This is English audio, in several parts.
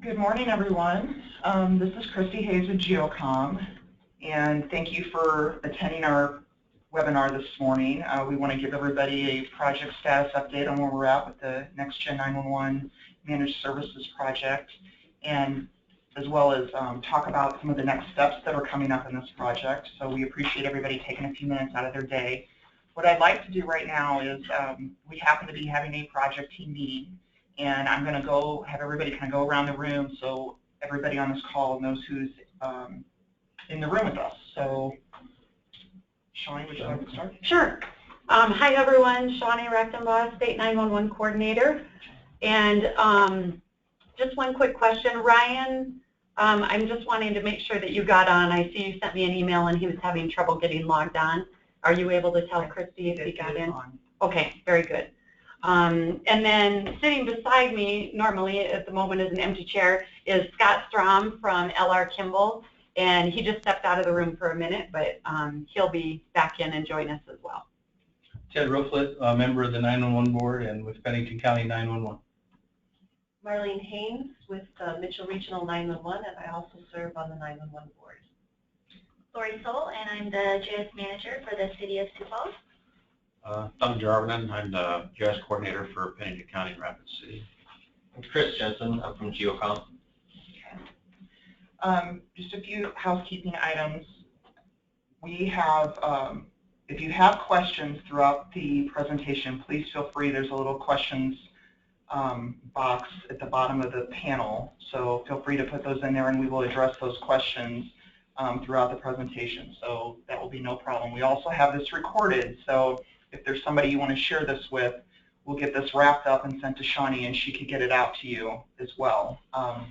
Good morning, everyone. This is Christy Hayes of Geocom, and thank you for attending our webinar this morning. We want to give everybody a project status update on where we're at with the Next Gen 911 Managed Services project, and as well as talk about some of the next steps that are coming up in this project. So we appreciate everybody taking a few minutes out of their day. What I'd like to do right now is we happen to be having a project team meeting, and I'm going to go have everybody kind of go around the room so everybody on this call knows who's in the room with us. So, Shawnee, would you like to start? Sure. Hi, everyone. Shawnee Rechtenbaugh, State 911 Coordinator. And just one quick question. Ryan, I'm just wanting to make sure that you got on. I see you sent me an email and he was having trouble getting logged on. Are you able to tell Christy if he got in? Okay, very good. And then sitting beside me, normally at the moment is an empty chair, is Scott Strom from LR Kimball. And he just stepped out of the room for a minute, but he'll be back in and join us as well. Ted Rooflet, a member of the 911 board and with Pennington County 911. Marlene Haynes with Mitchell Regional 911, and I also serve on the 911 board. Lori Soul, and I'm the JS manager for the city of Sioux Falls. Doug Jarvinen, I'm the JS coordinator for Pennington County and Rapid City. I'm Chris Jensen, I'm from Geocom. Okay. Just a few housekeeping items. We have, if you have questions throughout the presentation, please feel free. There's a little questions box at the bottom of the panel, so feel free to put those in there and we will address those questions throughout the presentation, so that will be no problem. We also have this recorded, so if there's somebody you want to share this with, we'll get this wrapped up and sent to Shawnee and she could get it out to you as well. I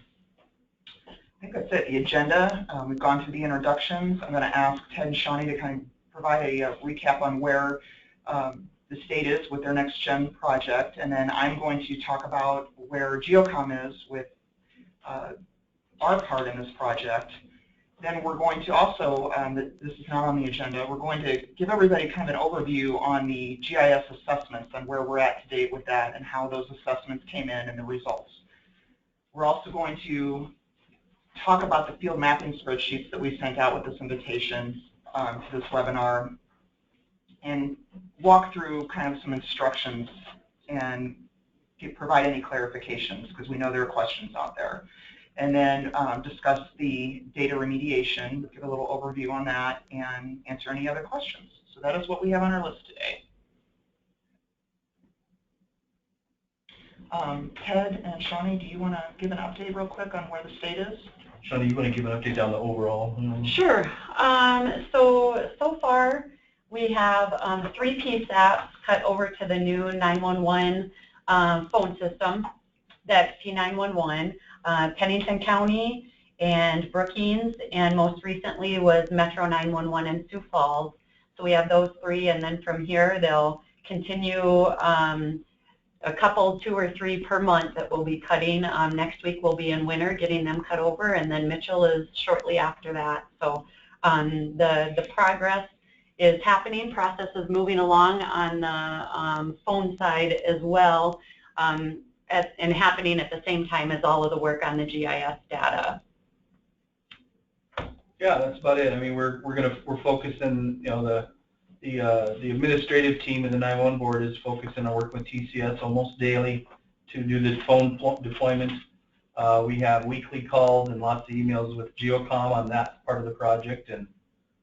think that's it. The agenda, we've gone through the introductions. I'm going to ask Ted and Shawnee to kind of provide a recap on where the state is with their Next Gen project, and then I'm going to talk about where Geocom is with our part in this project. Then we're going to also, this is not on the agenda, we're going to give everybody kind of an overview on the GIS assessments and where we're at to date with that and how those assessments came in and the results. We're also going to talk about the field mapping spreadsheets that we sent out with this invitation to this webinar and walk through kind of some instructions and provide any clarifications because we know there are questions out there. And then discuss the data remediation, give a little overview on that, and answer any other questions. So that is what we have on our list today. Ted and Shawnee, do you want to give an update real quick on where the state is? Shawnee, you want to give an update on the overall? Sure. So far we have 3 PSAPs cut over to the new 911 phone system, the XT911. Pennington County and Brookings, and most recently was Metro 911 in Sioux Falls. So we have those 3, and then from here they'll continue a couple, 2 or 3 per month that we'll be cutting. Next week we'll be in winter getting them cut over, and then Mitchell is shortly after that. So the progress is happening, process is moving along on the phone side as well. And happening at the same time as all of the work on the GIS data. Yeah, that's about it. I mean, we're focusing. You know, the administrative team in the 911 board is focusing on working with TCS almost daily to do the phone deployment. We have weekly calls and lots of emails with Geocom on that part of the project, and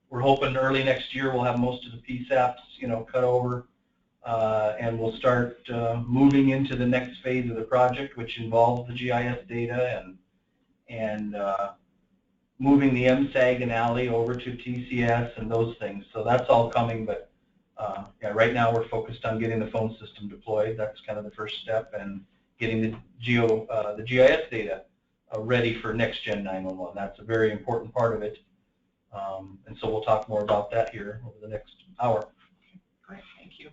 we're hoping early next year we'll have most of the PSAPs, you know, cut over. And we'll start moving into the next phase of the project, which involves the GIS data and moving the MSAG and ALI over to TCS and those things. So that's all coming, but yeah, right now we're focused on getting the phone system deployed. That's kind of the first step, and getting the GIS data ready for Next Gen 911. That's a very important part of it, and so we'll talk more about that here over the next hour. Great, thank you.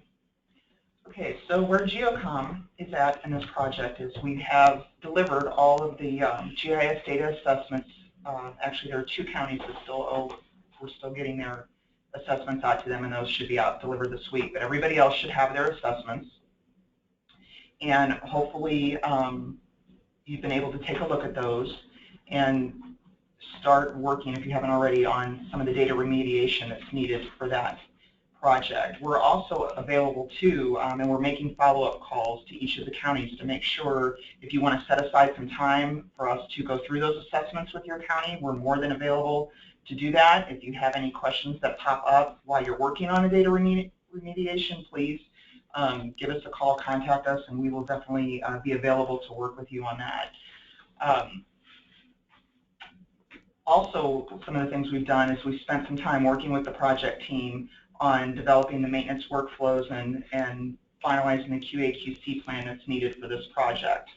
Okay, so where Geocom is at in this project is we have delivered all of the GIS data assessments. Actually, there are 2 counties that still owe, we're still getting their assessments out to them, and those should be out delivered this week. But everybody else should have their assessments. And hopefully, you've been able to take a look at those and start working, if you haven't already, on some of the data remediation that's needed for that project. We're also available too, and we're making follow-up calls to each of the counties to make sure if you want to set aside some time for us to go through those assessments with your county, we're more than available to do that. If you have any questions that pop up while you're working on a data remediation, please give us a call, contact us, and we will definitely be available to work with you on that. Also, some of the things we've done is we've spent some time working with the project team on developing the maintenance workflows and finalizing the QA/QC plan that's needed for this project.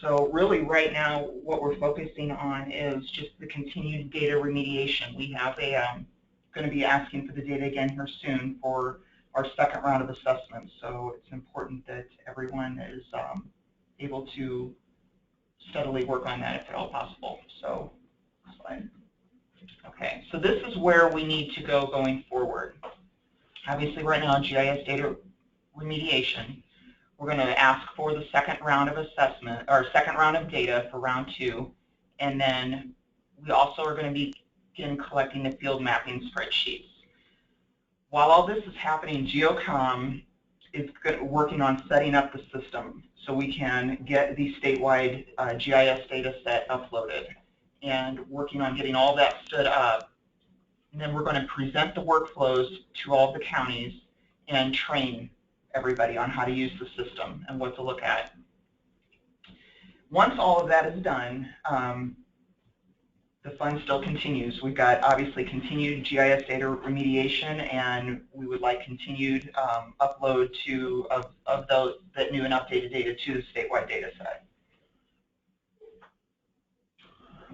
So really right now what we're focusing on is just the continued data remediation. We have going to be asking for the data again here soon for our second round of assessments. So it's important that everyone is able to steadily work on that if at all possible. So, slide. Okay, so this is where we need to go going forward. Obviously, right now, GIS data remediation, we're going to ask for the second round of assessment, or second round of data for round 2, and then we also are going to begin collecting the field mapping spreadsheets. While all this is happening, GeoCom is working on setting up the system so we can get the statewide GIS data set uploaded, and working on getting all that stood up. And then we're going to present the workflows to all the counties and train everybody on how to use the system and what to look at. Once all of that is done, the fun still continues. We've got obviously continued GIS data remediation, and we would like continued upload of that new and updated data to the statewide data set.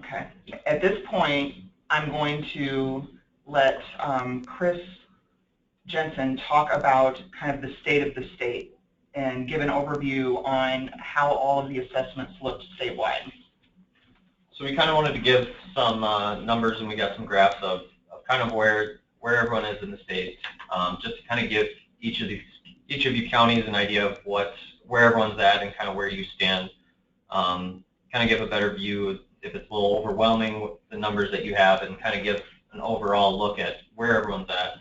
Okay. At this point, I'm going to let Chris Jensen talk about kind of the state of the state and give an overview on how all of the assessments looked statewide. So we kind of wanted to give some numbers, and we got some graphs of kind of where everyone is in the state, just to kind of give each of you counties an idea of where everyone's at and kind of where you stand. Kind of give a better view if it's a little overwhelming with the numbers that you have, and kind of give an overall look at where everyone's at.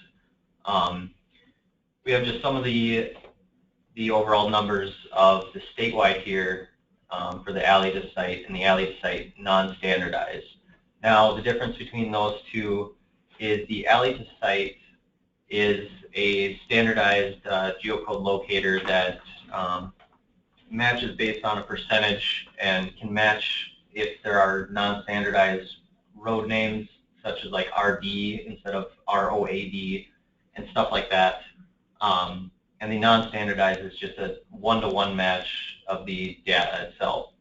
We have just some of the overall numbers of the statewide here for the alley to site and the alley to site non-standardized. Now the difference between those two is the alley to site is a standardized geocode locator that matches based on a percentage and can match if there are non-standardized road names such as like RD instead of ROAD and stuff like that. And the non-standardized is just a one-to-one match of the data itself.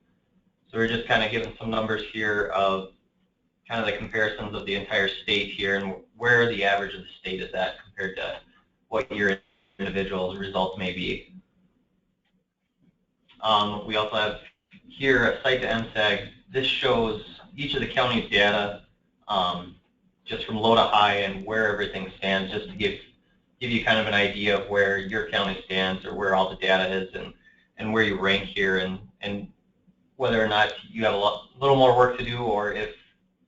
So we're just kind of giving some numbers here of kind of the comparisons of the entire state here and where the average of the state is at compared to what your individual results may be. We also have here a site to MSEG. This shows each of the county's data just from low to high and where everything stands, just to give you kind of an idea of where your county stands or where all the data is and where you rank here, and whether or not you have a little more work to do, or if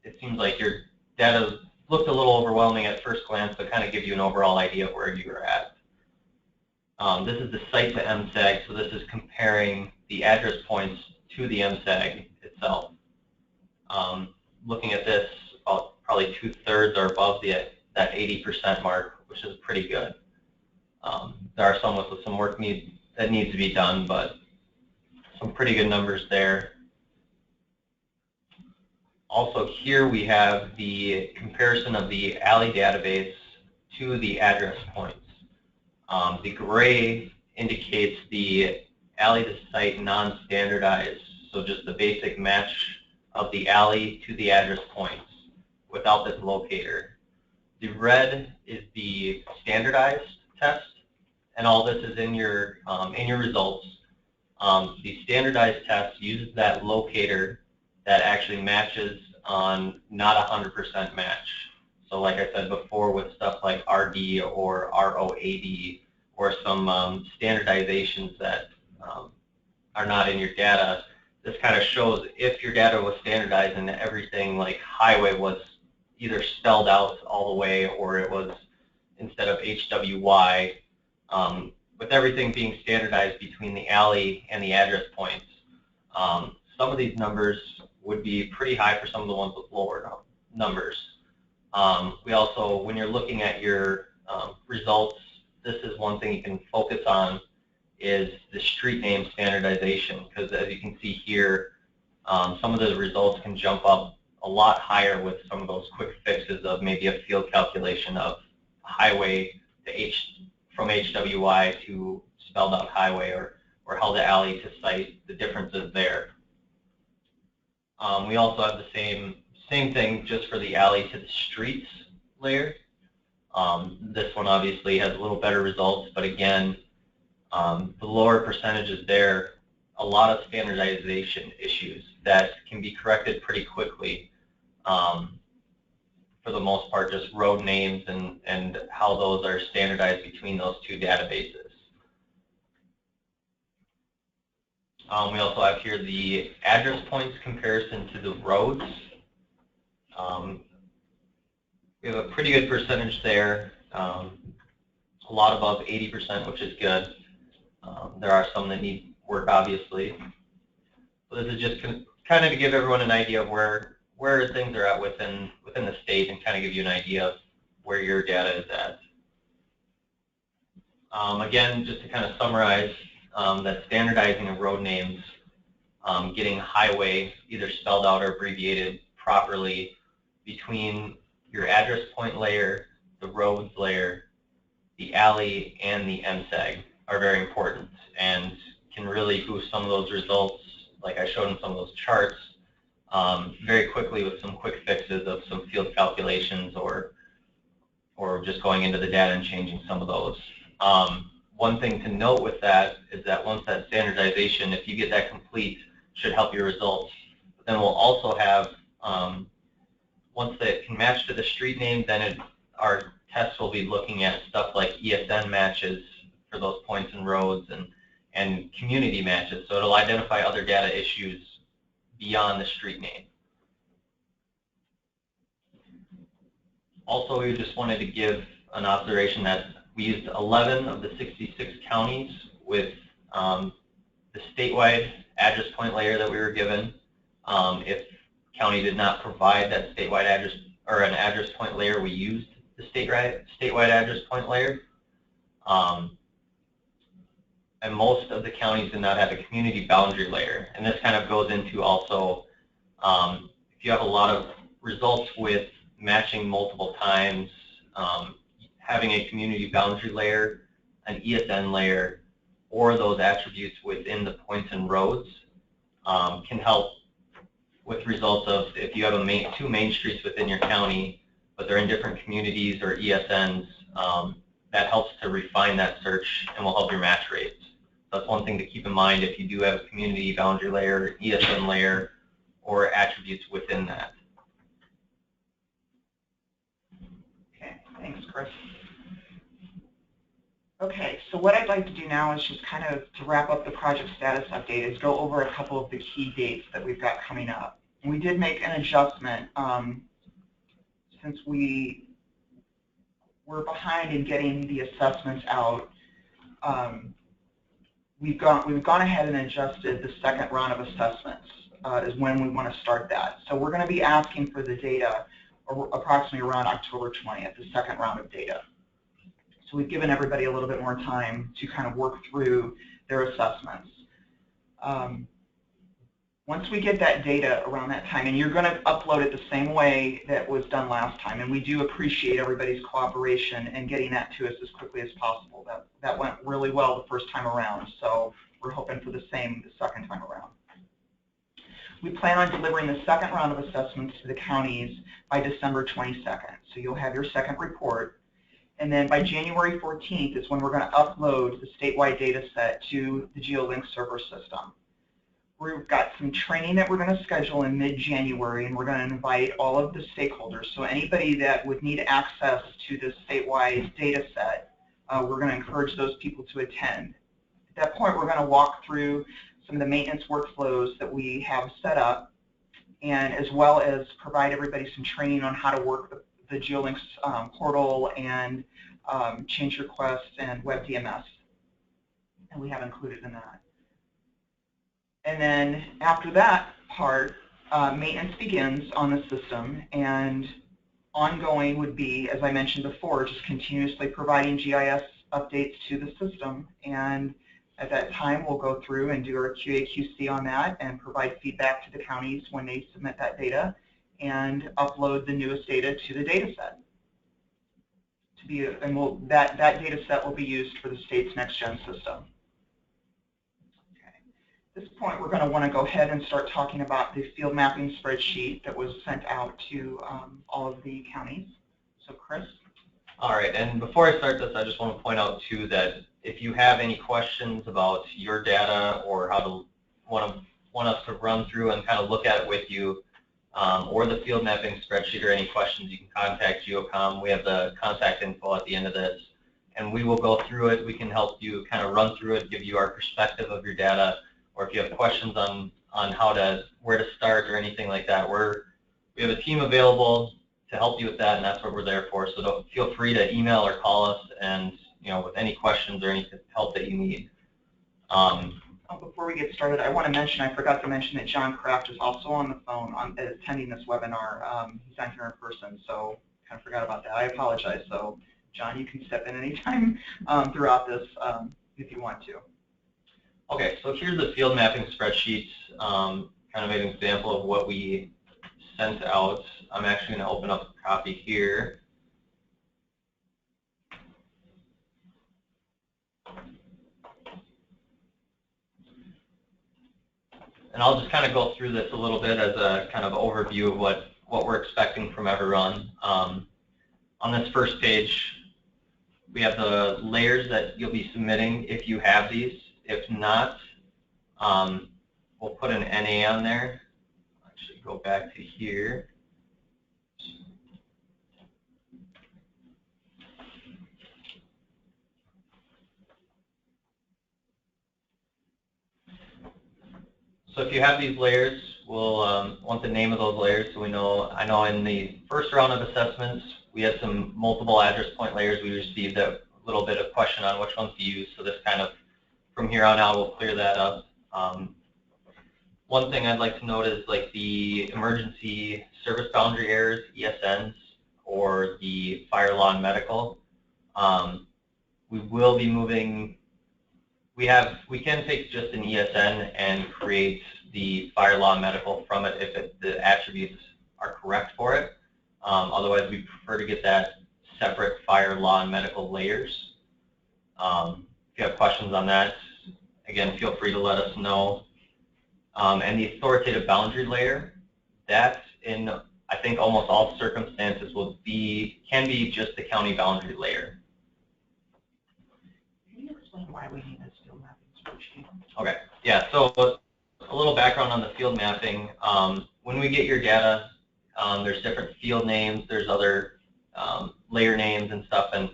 it seems like your data looked a little overwhelming at first glance, but kind of give you an overall idea of where you are at. This is the site to MSEG, so this is comparing the address points to the MSEG itself. Looking at this, about probably 2/3 are above that 80% mark, which is pretty good. There are some with some work that needs to be done, but some pretty good numbers there. Also here we have the comparison of the alley database to the address points. The gray indicates the alley to site non-standardized, so just the basic match of the alley to the address points without this locator. The red is the standardized test, and all this is in your results. The standardized test uses that locator that actually matches on not 100% match. So like I said before, with stuff like RD or ROAD or some standardizations that are not in your data, this kind of shows if your data was standardized and everything like highway was either spelled out all the way or it was instead of HWY, with everything being standardized between the alley and the address points, some of these numbers would be pretty high for some of the ones with lower numbers. We also, when you're looking at your results, this is one thing you can focus on is the street name standardization, because as you can see here, some of the results can jump up a lot higher with some of those quick fixes of maybe a field calculation of highway to from HWY to spelled out highway, or how the alley to site, the differences there. We also have the same thing just for the alley to the streets layer. This one obviously has a little better results, but again, the lower percentages there, a lot of standardization issues that can be corrected pretty quickly. For the most part, just road names and how those are standardized between those two databases. We also have here the address points comparison to the roads. We have a pretty good percentage there, a lot above 80%, which is good. There are some that need work, obviously. So this is just kind of to give everyone an idea of where things are at within the state and kind of give you an idea of where your data is at. Again, just to kind of summarize, that standardizing of road names, getting highway either spelled out or abbreviated properly between your address point layer, the roads layer, the alley, and the MSAG are very important and can really boost some of those results, like I showed in some of those charts, very quickly with some quick fixes of some field calculations or just going into the data and changing some of those. One thing to note with that is that once that standardization, if you get that complete, should help your results. But then we'll also have, once that can match to the street name, then our tests will be looking at stuff like ESN matches for those points and roads and community matches. So it'll identify other data issues beyond the street name. Also, we just wanted to give an observation that we used 11 of the 66 counties with the statewide address point layer that we were given. If county did not provide that statewide address or an address point layer, we used the statewide address point layer. And most of the counties did not have a community boundary layer. And this kind of goes into also, if you have a lot of results with matching multiple times, having a community boundary layer, an ESN layer, or those attributes within the points and roads can help with results of if you have two main streets within your county, but they're in different communities or ESNs, that helps to refine that search and will help your match rates. That's one thing to keep in mind if you do have a community boundary layer, ESN layer, or attributes within that. Okay, thanks, Chris. Okay, so what I'd like to do now is just kind of to wrap up the project status update is go over a couple of the key dates that we've got coming up. We did make an adjustment since we were behind in getting the assessments out. We've gone ahead and adjusted the second round of assessments is when we want to start that. So we're going to be asking for the data approximately around October 20th, the second round of data. So we've given everybody a little bit more time to kind of work through their assessments. Once we get that data around that time, and you're going to upload it the same way that was done last time, and we do appreciate everybody's cooperation and getting that to us as quickly as possible. That went really well the first time around, so we're hoping for the same the second time around. We plan on delivering the second round of assessments to the counties by December 22nd. So you'll have your second report. And then by January 14th is when we're going to upload the statewide data set to the GeoLink server system. We've got some training that we're going to schedule in mid-January, and we're going to invite all of the stakeholders. So anybody that would need access to the statewide data set, we're going to encourage those people to attend. At that point, we're going to walk through some of the maintenance workflows that we have set up, and as well as provide everybody some training on how to work the GeoLinks portal and change requests and WebDMS. And we have included in that. And then after that part, maintenance begins on the system, and ongoing would be, as I mentioned before, just continuously providing GIS updates to the system. And at that time, we'll go through and do our QA/QC on that and provide feedback to the counties when they submit that data and upload the newest data to the data set. That data set will be used for the state's next-gen system. At this point, we're going to want to go ahead and start talking about the field mapping spreadsheet that was sent out to all of the counties. So, Chris? All right, and before I start this, I just want to point out, too, that if you have any questions about your data or how to want us to run through and kind of look at it with you, or the field mapping spreadsheet, or any questions, you can contact GeoCom. We have the contact info at the end of this, and we will go through it. We can help you kind of run through it, give you our perspective of your data, or if you have questions on where to start or anything like that. We have a team available to help you with that, and that's what we're there for. So feel free to email or call us, and with any questions or any help that you need. Before we get started, I forgot to mention that John Kraft is also on the phone attending this webinar. He's not here in person, so kind of forgot about that. I apologize. So, John, you can step in anytime throughout this if you want to. Okay, so here's the field mapping spreadsheet, kind of an example of what we sent out. I'm actually going to open up a copy here. And I'll just kind of go through this a little bit as a kind of overview of what we're expecting from everyone. On this first page, we have the layers that you'll be submitting if you have these. If not, we'll put an NA on there. Actually, go back to here. So if you have these layers, we'll want the name of those layers so we know. I know in the first round of assessments, we had some multiple address point layers. We received a little bit of question on which ones to use, so this kind of, from here on out, we'll clear that up. One thing I'd like to note is like the emergency service boundary errors, ESNs, or the fire, law, and medical. We will be moving. We can take just an ESN and create the fire, law, and medical from it if the attributes are correct for it. Otherwise, we prefer to get that separate fire, law, and medical layers. If you have questions on that, again, feel free to let us know. And the authoritative boundary layer, that in I think almost all circumstances can be just the county boundary layer. Can you explain why we need this field mapping spreadsheet? Okay, yeah, so a little background on the field mapping. When we get your data, there's different field names, there's other layer names and stuff, and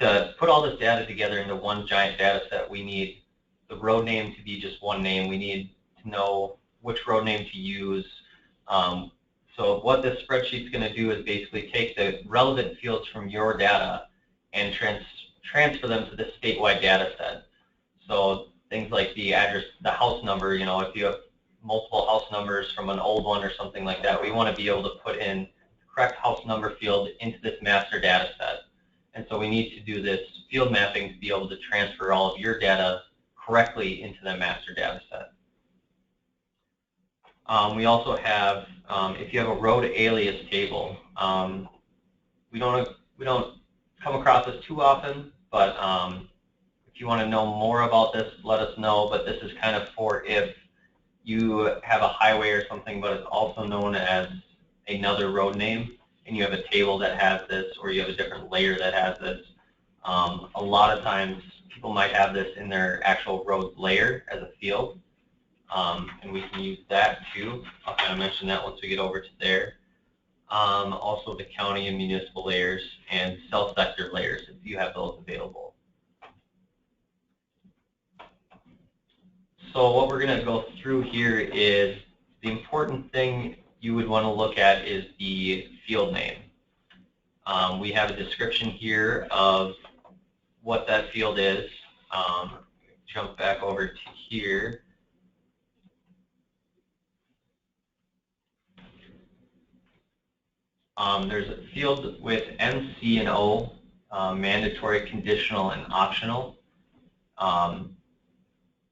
to put all this data together into one giant data set, we need the road name to be just one name. We need to know which road name to use. So what this spreadsheet is going to do is basically take the relevant fields from your data and transfer them to this statewide data set. So things like the address, the house number, if you have multiple house numbers from an old one or something like that, we want to be able to put in the correct house number field into this master data set. And so we need to do this field mapping to be able to transfer all of your data correctly into the master data set. We also have, if you have a road alias table, we don't come across this too often, but if you want to know more about this, let us know. But this is kind of for if you have a highway or something, but it's also known as another road name, and you have a table that has this, or you have a different layer that has this. A lot of times, people might have this in their actual road layer as a field. And we can use that too. I'll kind of mention that once we get over to there. Also the county and municipal layers and cell sector layers if you have those available. So what we're going to go through here is the important thing you would want to look at is the field name. We have a description here of what that field is. Jump back over to here. There's a field with M, C, and O, mandatory, conditional, and optional.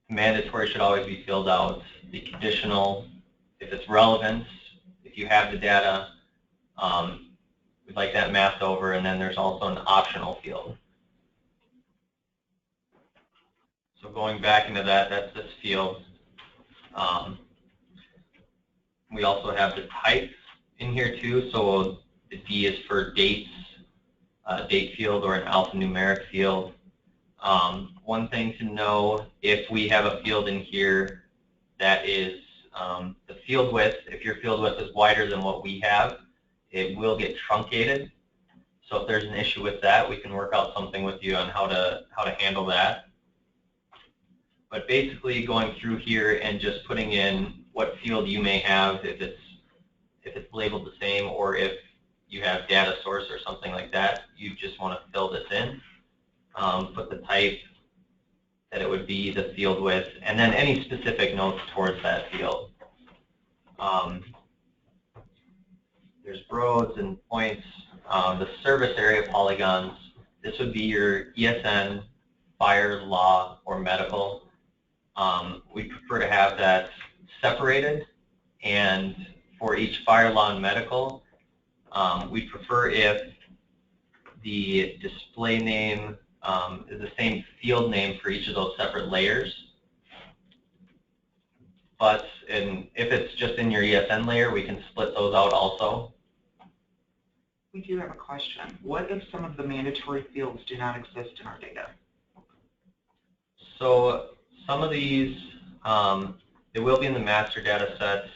Mandatory should always be filled out. The conditional, if it's relevant, if you have the data, we'd like that mapped over, and then there's also an optional field. So going back into that, that's this field. We also have the type in here too, so the D is for dates, date field, or an alphanumeric field. One thing to know, if we have a field in here that is the field width, if your field width is wider than what we have, it will get truncated. So if there's an issue with that, we can work out something with you on how to handle that. But basically going through here and just putting in what field you may have, if it's labeled the same, or if you have data source or something like that, you just want to fill this in. Put the type that it would be, the field width, and then any specific notes towards that field. There's roads and points. The service area polygons, this would be your ESN, fire, law, or medical. We prefer to have that separated, and for each fire, law, and medical, we prefer if the display name is the same field name for each of those separate layers. But if it's just in your ESN layer, we can split those out also. We do have a question. What if some of the mandatory fields do not exist in our data? So some of these, they will be in the master data set,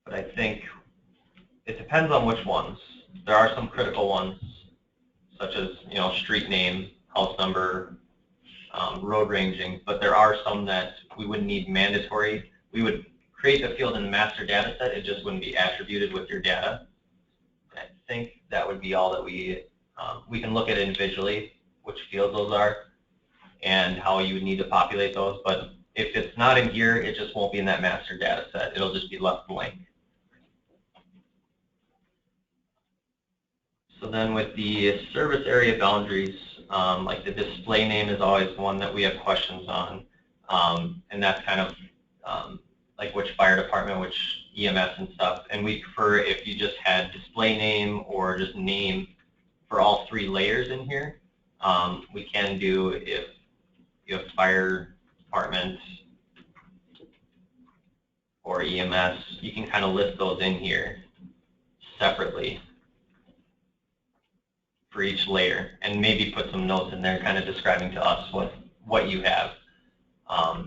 but I think it depends on which ones. There are some critical ones, such as street name, house number, road ranging, but there are some that we wouldn't need mandatory. We would create a field in the master data set, it just wouldn't be attributed with your data. I think that would be all that we can look at individually, which fields those are, and how you would need to populate those, but if it's not in here, it just won't be in that master data set. It'll just be left blank. So then with the service area boundaries, like the display name is always one that we have questions on, and that's kind of like which fire department, which EMS and stuff, and we prefer if you just had display name or just name for all three layers in here. We can do, if you have fire department or EMS, you can kind of list those in here separately for each layer, and maybe put some notes in there kind of describing to us what you have.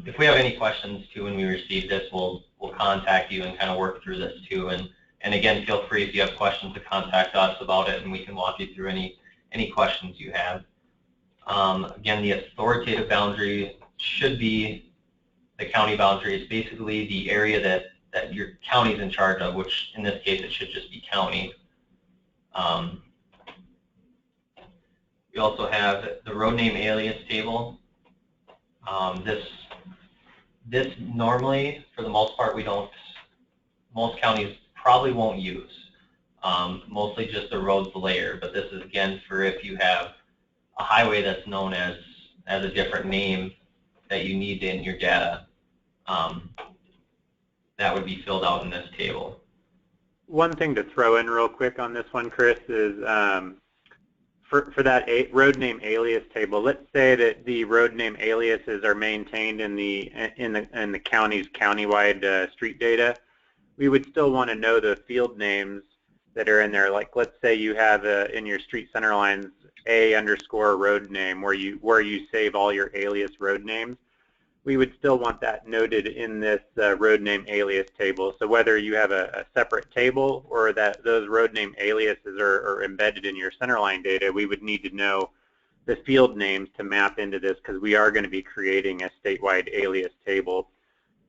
If we have any questions too when we receive this, we'll contact you and kind of work through this too. And again, feel free if you have questions to contact us about it, and we can walk you through any questions you have. Again, the authoritative boundary should be the county boundary. It's basically the area that your county is in charge of, which in this case it should just be county. We also have the road name alias table. This normally, for the most part, most counties probably won't use. Mostly just the roads layer, but this is again for if you have a highway that's known as a different name that you need in your data. That would be filled out in this table. One thing to throw in real quick on this one, Chris, is for that road name alias table, let's say that the road name aliases are maintained in the county's countywide street data. We would still want to know the field names that are in there. Like, let's say you have in your street center lines A_ road name where you save all your alias road names. We would still want that noted in this road name alias table. So whether you have a separate table or that those road name aliases are embedded in your centerline data, we would need to know field names to map into this, because we are going to be creating a statewide alias table.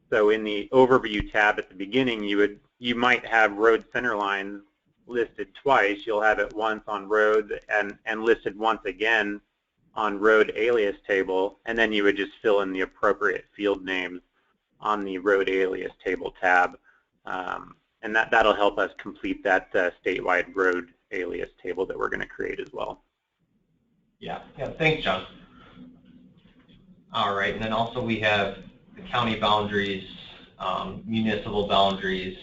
So in the overview tab at the beginning, you might have road center lines listed twice. You'll have it once on roads and listed once again on road alias table, and then you would just fill in the appropriate field names on the road alias table tab. And that'll help us complete that statewide road alias table that we're going to create as well. Yeah, thanks, John. All right, and then also we have the county boundaries, municipal boundaries,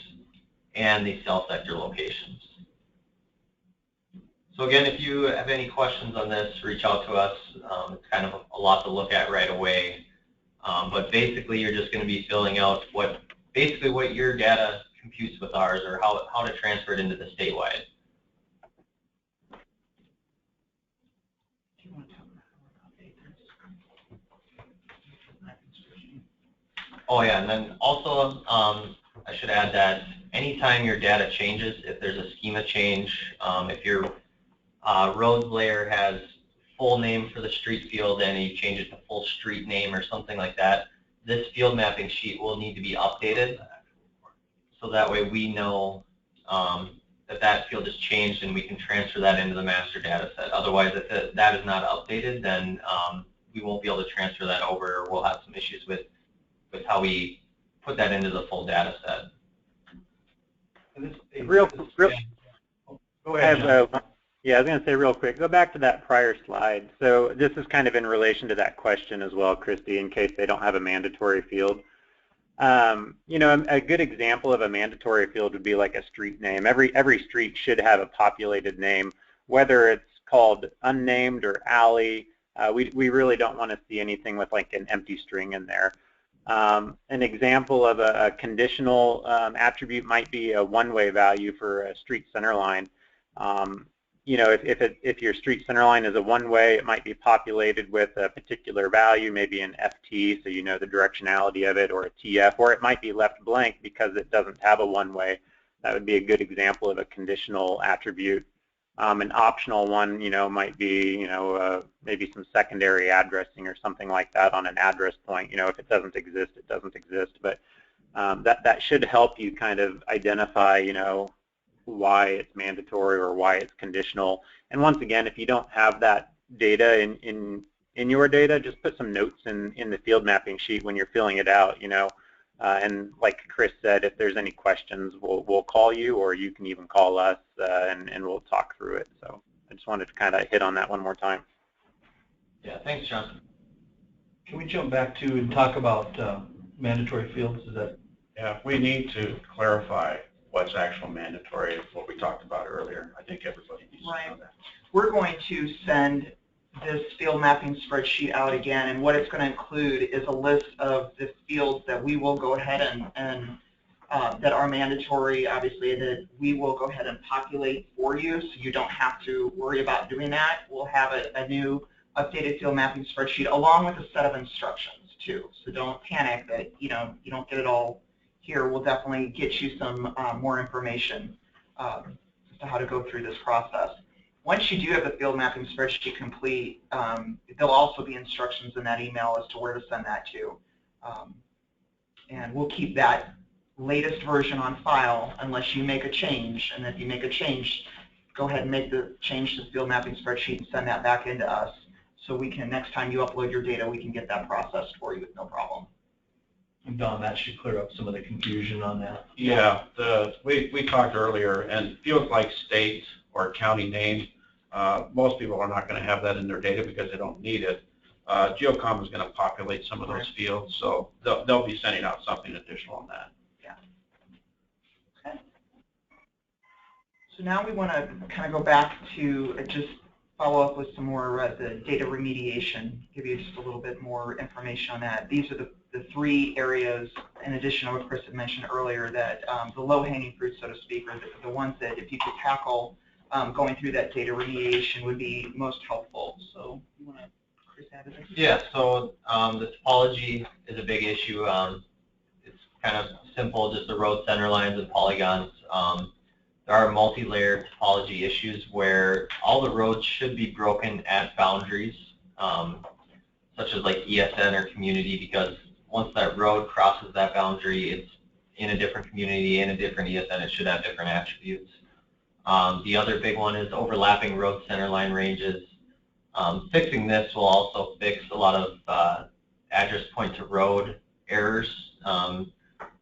and the cell sector locations. So again, if you have any questions on this, reach out to us. It's kind of a lot to look at right away. But basically, you're just going to be filling out what your data computes with ours, or how to transfer it into the statewide. Oh yeah, and then also I should add that anytime your data changes, if there's a schema change, if your roads layer has full name for the street field and you change it to full street name or something like that, this field mapping sheet will need to be updated. So that way we know that field has changed and we can transfer that into the master data set. Otherwise, if that is not updated, then we won't be able to transfer that over, or we'll have some issues with how we put that into the full data set. Go ahead, Yeah, I was going to say real quick, go back to that prior slide. So this is kind of in relation to that question as well, Christy, in case they don't have a mandatory field. You know, a good example of a mandatory field would be like a street name. Every street should have a populated name, whether it's called unnamed or alley. We really don't want to see anything with like an empty string in there. An example of a conditional attribute might be a one-way value for a street center line. You know, if your street center line is a one-way, it might be populated with a particular value, maybe an FT, so you know the directionality of it, or a TF, or it might be left blank because it doesn't have a one-way. That would be a good example of a conditional attribute. An optional one, you know, might be, you know, maybe some secondary addressing or something like that on an address point. You know, if it doesn't exist, it doesn't exist. But that should help you kind of identify, you know, why it's mandatory or why it's conditional. And once again, if you don't have that data in your data, just put some notes in the field mapping sheet when you're filling it out, you know. And like Chris said, if there's any questions, we'll call you, or you can even call us, and we'll talk through it. So I just wanted to kind of hit on that one more time. Yeah, thanks, John. Can we jump back to and talk about mandatory fields? Is that? Yeah, we need to clarify what's actual mandatory, what we talked about earlier. I think everybody needs to know that. We're going to send this field mapping spreadsheet out again, and what it's going to include is a list of the fields that we will go ahead and that are mandatory, obviously, that we will go ahead and populate for you, so you don't have to worry about doing that. We'll have a new updated field mapping spreadsheet along with a set of instructions too. So don't panic that you don't get it all here. We'll definitely get you some more information as to how to go through this process. Once you do have the field mapping spreadsheet complete, there'll also be instructions in that email as to where to send that to. And we'll keep that latest version on file unless you make a change. And if you make a change, go ahead and make the change to the field mapping spreadsheet and send that back into us. So we can, next time you upload your data, we can get that processed for you with no problem. And Don, that should clear up some of the confusion on that. Yeah, we talked earlier, and fields like state or county name, most people are not going to have that in their data because they don't need it. Geocom is going to populate some of those fields, so they'll be sending out something additional on that. Yeah. Okay. So now we want to kind of go back to just follow up with some more the data remediation, give you just a little bit more information on that. These are the three areas, in addition to what Chris had mentioned earlier, that the low-hanging fruit, so to speak, are the ones that if you could tackle going through that data remediation would be most helpful. So you want to, Chris, add to this? Yeah, so the topology is a big issue. It's kind of simple, just the road center lines and polygons. there are multi-layer topology issues where all the roads should be broken at boundaries, such as like ESN or community, because once that road crosses that boundary, it's in a different community, in a different ESN, it should have different attributes. The other big one is overlapping road centerline ranges. Fixing this will also fix a lot of address point to road errors.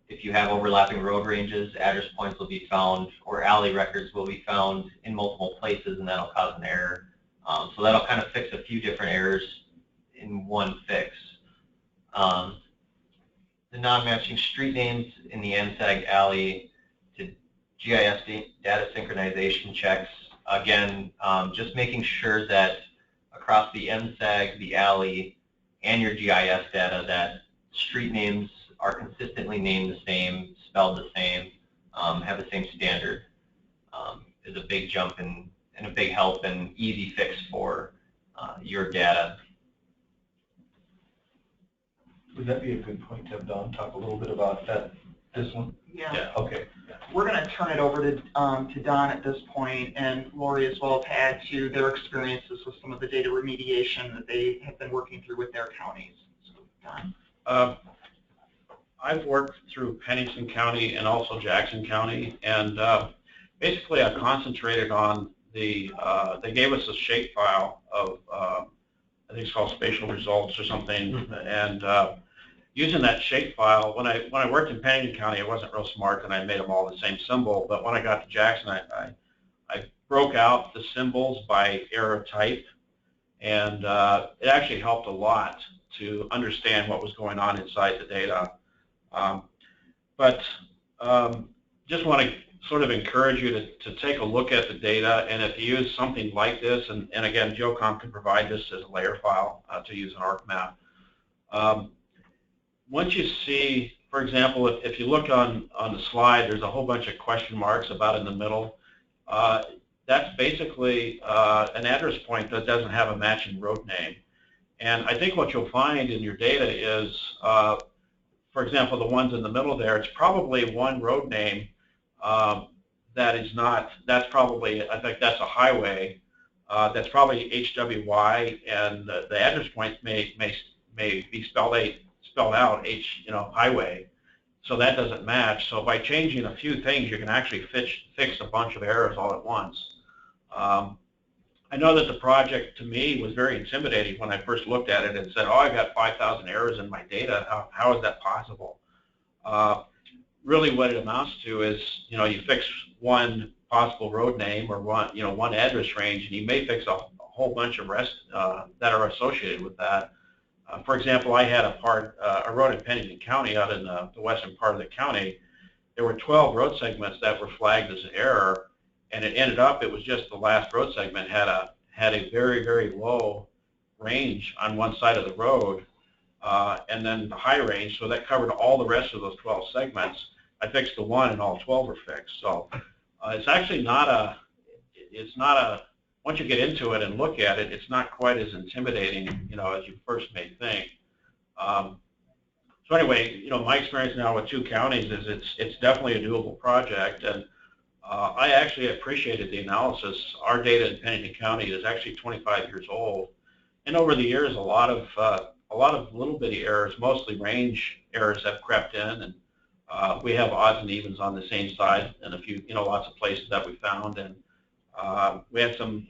If you have overlapping road ranges, address points will be found, or alley records will be found in multiple places, and that'll cause an error. So that'll kind of fix a few different errors in one fix. The non-matching street names in the NSAG alley to GIS data synchronization checks. Again, just making sure that across the NSAG, the alley, and your GIS data, that street names are consistently named the same, spelled the same, have the same standard, is a big jump and a big help and easy fix for your data. Would that be a good point to have Don talk a little bit about that, this one? Yeah. Okay. We're going to turn it over to Don at this point, and Lori as well, to add to their experiences with some of the data remediation that they have been working through with their counties. So, Don. I've worked through Pennington County and also Jackson County, and basically I concentrated on the, they gave us a shape file of, I think it's called spatial results or something, and using that shape file, when I worked in Pennington County, I wasn't real smart and I made them all the same symbol, but when I got to Jackson, I broke out the symbols by error type, and it actually helped a lot to understand what was going on inside the data. Just want to sort of encourage you to take a look at the data, and if you use something like this, and again, GeoCom can provide this as a layer file to use an ArcMap. Once you see, for example, if you look on the slide, there's a whole bunch of question marks about in the middle. That's basically an address point that doesn't have a matching road name. And I think what you'll find in your data is, for example, the ones in the middle there, it's probably one road name that is not, that's probably, I think that's a highway, that's probably HWY, and the address points may be spelled out highway, so that doesn't match. So by changing a few things, you can actually fix a bunch of errors all at once. I know that the project to me was very intimidating when I first looked at it and said, oh, I got 5,000 errors in my data. How is that possible? Really what it amounts to is, you fix one possible road name or one address range, and you may fix a whole bunch of rest that are associated with that. For example, I had a road in Pennington County out in the western part of the county. There were 12 road segments that were flagged as an error, and it ended up, it was just the last road segment had a very, very low range on one side of the road, and then the high range, so that covered all the rest of those 12 segments. I fixed the one and all 12 were fixed. So it's actually once you get into it and look at it, it's not quite as intimidating, as you first may think. So anyway, my experience now with 2 counties is it's definitely a doable project, and I actually appreciated the analysis. Our data in Pennington County is actually 25 years old, and over the years, a lot of little bitty errors, mostly range errors, have crept in, and we have odds and evens on the same side, and a few, lots of places that we found, and we had some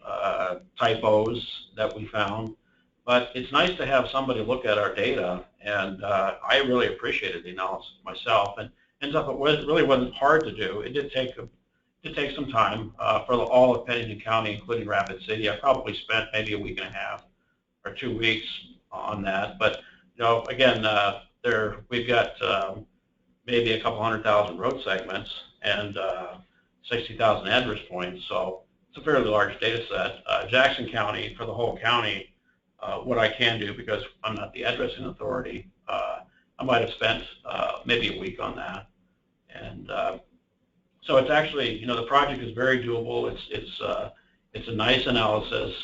typos that we found. But it's nice to have somebody look at our data, and I really appreciated the analysis myself. And ends up, it really wasn't hard to do. It did take some time for all of Pennington County, including Rapid City. I probably spent maybe a week and a half or 2 weeks on that. But again, we've got maybe a couple 100,000 road segments and 60,000 address points. So it's a fairly large data set. Jackson County, for the whole county, what I can do, because I'm not the addressing authority, I might have spent maybe a week on that. And so it's actually, the project is very doable. It's a nice analysis.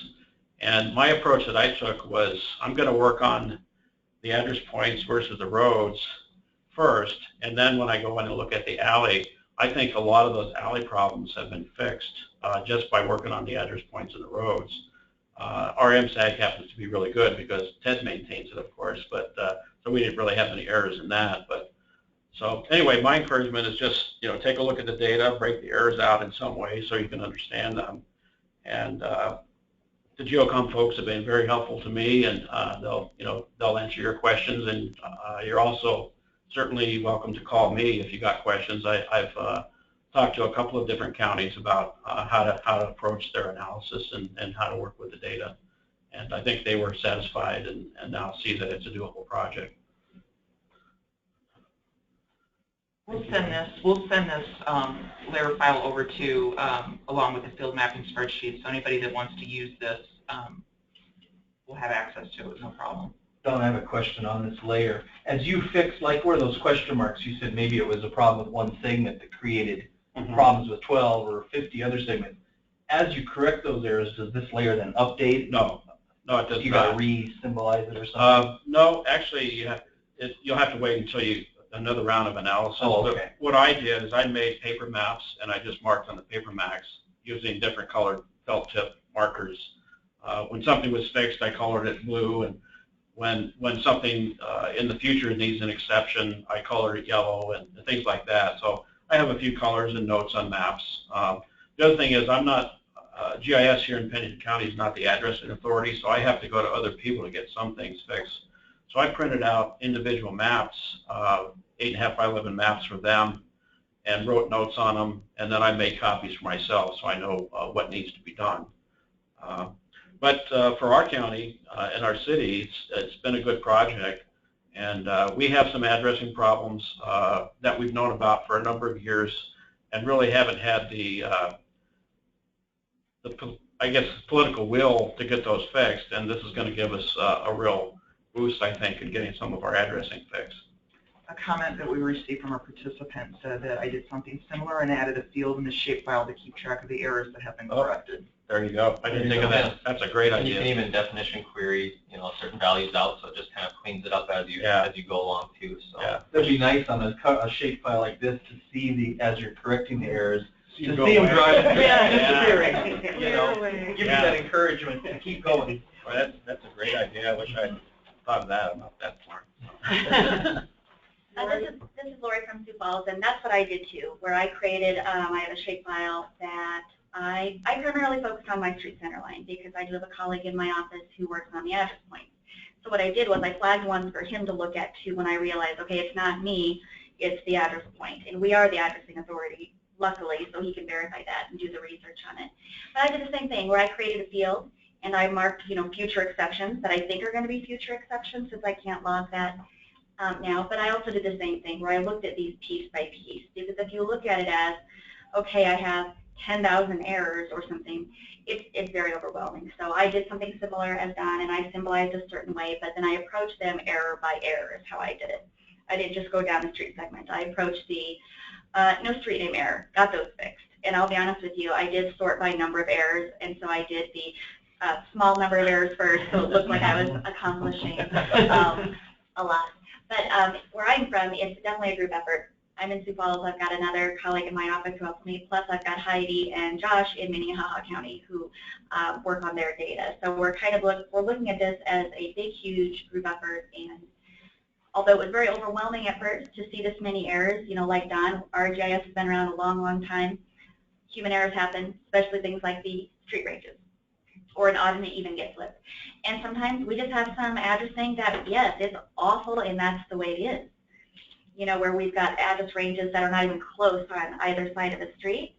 And my approach that I took was, I'm going to work on the address points versus the roads first, and then when I go in and look at the alley, I think a lot of those alley problems have been fixed just by working on the address points of the roads. Our MSAG happens to be really good because Ted maintains it, of course, but so we didn't really have any errors in that. But so anyway, my encouragement is just take a look at the data, break the errors out in some way so you can understand them. And the Geocom folks have been very helpful to me, and they'll answer your questions. And you're also certainly welcome to call me if you got questions. I've talked to a couple of different counties about how to approach their analysis and how to work with the data. And I think they were satisfied and now see that it's a doable project. We'll send this layer file over to along with the field mapping spreadsheet. So anybody that wants to use this will have access to it, no problem. Don, I have a question on this layer. As you fix, like where those question marks, you said maybe it was a problem with one segment that created problems with 12 or 50 other segments. As you correct those errors, does this layer then update? No, it does not. You got to re-symbolize it or something? No, actually, you'll have to wait until another round of analysis. Oh, okay. What I did is I made paper maps, and I just marked on the paper maps using different colored felt tip markers. When something was fixed, I colored it blue, and when something in the future needs an exception, I colored it yellow and things like that. So I have a few colors and notes on maps. The other thing is I'm not, GIS here in Pennington County is not the addressing authority, so I have to go to other people to get some things fixed. So I printed out individual maps, 8.5 by 11 maps for them, and wrote notes on them, and then I made copies for myself so I know what needs to be done. But for our county and our city, it's been a good project, and we have some addressing problems that we've known about for a number of years and really haven't had the I guess, political will to get those fixed, and this is going to give us a real boost, I think, in getting some of our addressing fixed. A comment that we received from a participant said that I did something similar and added a field in the shapefile to keep track of the errors that have been corrected. There you go. I didn't think of that. That's a great idea. You can even definition query, certain values out, so it just kind of cleans it up as you go along too. So that'd be nice on a shapefile like this to see as you're correcting the errors. To see them driving, give you that encouragement to keep going. Well, that's a great idea. I wish I'd thought of that. I'm not that smart. This is Lori from Sioux Falls, and that's what I did too, where I created, I have a shapefile that I primarily focused on my street center line because I do have a colleague in my office who works on the address points. So what I did was I flagged ones for him to look at too when I realized, okay, it's not me, it's the address point, and we are the addressing authority, luckily, so he can verify that and do the research on it. But I did the same thing where I created a field and I marked, future exceptions that I think are going to be future exceptions since I can't log that now. But I also did the same thing where I looked at these piece by piece, because if you look at it as, okay, I have 10,000 errors or something, it's very overwhelming. So I did something similar as Don, and I symbolized a certain way, but then I approached them error by error is how I did it. I didn't just go down the street segment. I approached the no street name error, got those fixed. And I'll be honest with you, I did sort by number of errors, and so I did the small number of errors first, so it looked like I was accomplishing a lot. But where I'm from, it's definitely a group effort. I'm in Sioux Falls. I've got another colleague in my office who helps me, plus I've got Heidi and Josh in Minnehaha County who work on their data. So we're kind of looking at this as a big, huge group effort, and although it was very overwhelming at first to see this many errors, like Don, our GIS has been around a long, long time. Human errors happen, especially things like the street ranges, or an odd even gets flipped. And sometimes we just have some addressing that, yes, it's awful, and that's the way it is. Where we've got address ranges that are not even close on either side of the street,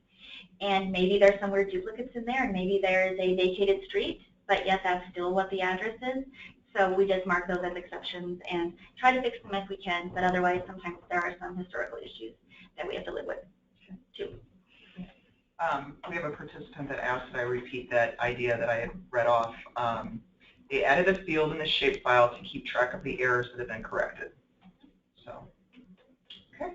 and maybe there's some weird duplicates in there, and maybe there's a vacated street, but yet that's still what the address is. So we just mark those as exceptions and try to fix them if we can, but otherwise sometimes there are some historical issues that we have to live with too. We have a participant that asked that I repeat that idea that I had read off. They added a field in the shapefile to keep track of the errors that have been corrected. So, okay.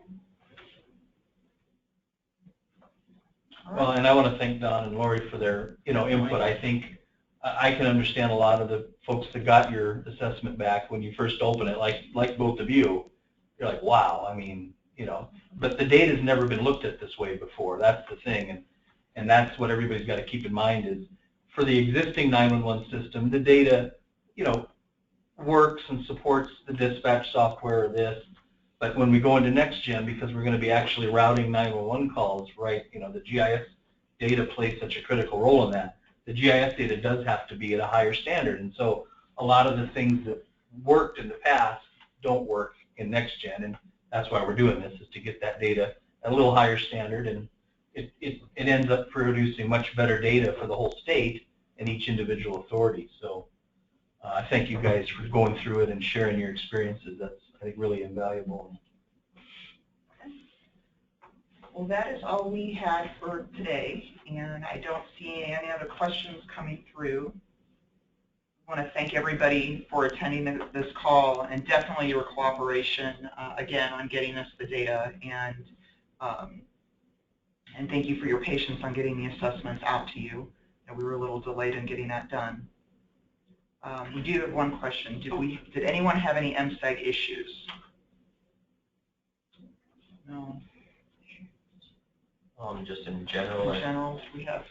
Well, and I want to thank Don and Lori for their input. I think I can understand a lot of the folks that got your assessment back when you first opened it, like both of you. You're like, wow. I mean, but the data's never been looked at this way before. That's the thing, and that's what everybody's got to keep in mind is for the existing 911 system, the data, you know, works and supports the dispatch software or this, but when we go into next gen, because we're going to be actually routing 911 calls, right, you know, the GIS data plays such a critical role in that. The GIS data does have to be at a higher standard, and so a lot of the things that worked in the past don't work in next gen, and that's why we're doing this, is to get that data at a little higher standard, and it ends up producing much better data for the whole state and each individual authority. So I thank you guys for going through it and sharing your experiences. That's, I think, really invaluable. Well, that is all we had for today, and I don't see any other questions coming through. I want to thank everybody for attending this call, and definitely your cooperation, again, on getting us the data, and thank you for your patience on getting the assessments out to you. And we were a little delayed in getting that done. We do have one question. Did anyone have any MSEG issues? No. Just in general. In general, we have.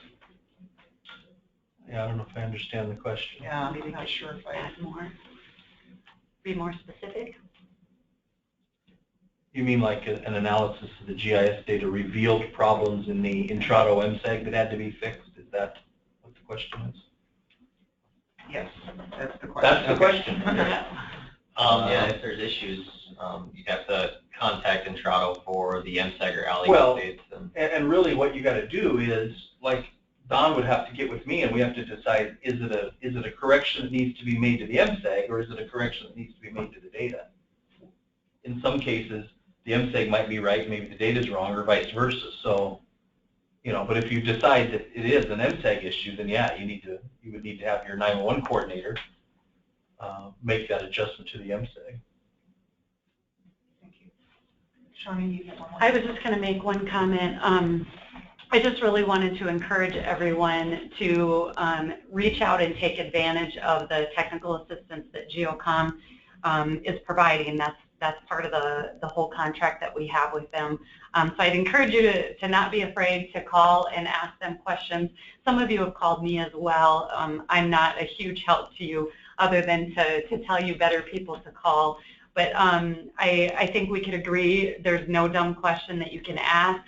Yeah, I don't know if I understand the question. Yeah, I'm not sure if I. Add more. Be more specific. You mean like an analysis of the GIS data revealed problems in the Intrado MSEG that had to be fixed? Is that what the question is? Yes, that's the question. That's the question. Yeah, if there's issues, you have to contact Intrado for the MSEG or ALI well, updates. And really what you got to do is, like Don would have to get with me, and we have to decide, is it a correction that needs to be made to the MSEG, or is it a correction that needs to be made to the data? In some cases, the MSEG might be right, maybe the data is wrong, or vice versa. So, you know, but if you decide that it is an MSEG issue, then yeah, you would need to have your 911 coordinator make that adjustment to the MSEG. Thank you. Shawnee, you have one more? I was just going to make one comment. I just really wanted to encourage everyone to reach out and take advantage of the technical assistance that GeoCom is providing. That's part of the whole contract that we have with them. So I'd encourage you to not be afraid to call and ask them questions. Some of you have called me as well. I'm not a huge help to you other than to tell you better people to call. But I think we could agree there's no dumb question that you can ask.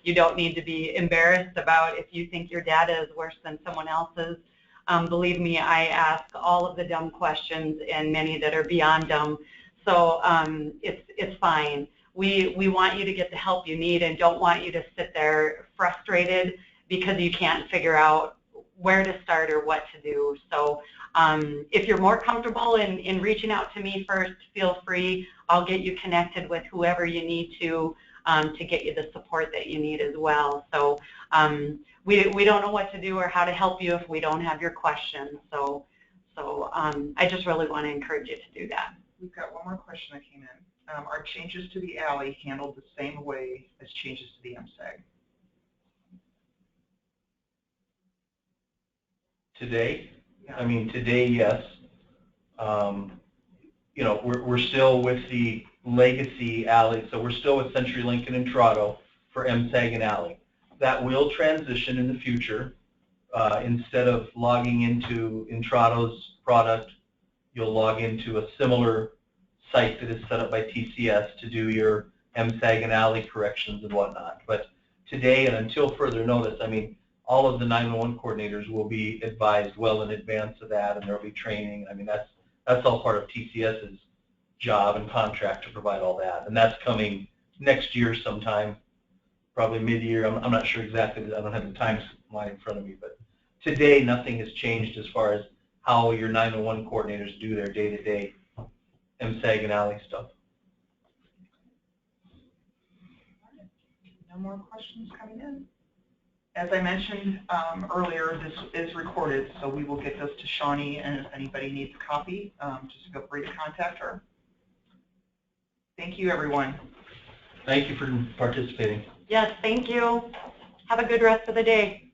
You don't need to be embarrassed about if you think your data is worse than someone else's. Believe me, I ask all of the dumb questions and many that are beyond dumb. So it's fine. We want you to get the help you need and don't want you to sit there frustrated because you can't figure out where to start or what to do. So if you're more comfortable in reaching out to me first, feel free. I'll get you connected with whoever you need to get you the support that you need as well. So we don't know what to do or how to help you if we don't have your questions. So I just really want to encourage you to do that. We've got one more question that came in. Are changes to the ALI handled the same way as changes to the MSEG? Today? Yeah. I mean, today, yes. You know, we're still with the legacy ALI, so we're still with CenturyLink and Intrado for MSEG and ALI. That will transition in the future. Instead of logging into Intrado's product, you'll log into a similar site that is set up by TCS to do your MSEG and ALI corrections and whatnot. But today and until further notice, I mean, all of the 911 coordinators will be advised well in advance of that, and there will be training. I mean, that's all part of TCS's job and contract to provide all that, and that's coming next year sometime, probably mid-year. I'm not sure exactly. I don't have the timeline in front of me, but today nothing has changed as far as how your 911 coordinators do their day-to-day MSEG and ALI stuff. No more questions coming in. As I mentioned earlier, this is recorded, so we will get this to Shawnee, and if anybody needs a copy, just feel free to contact her. Thank you, everyone. Thank you for participating. Yes, thank you. Have a good rest of the day.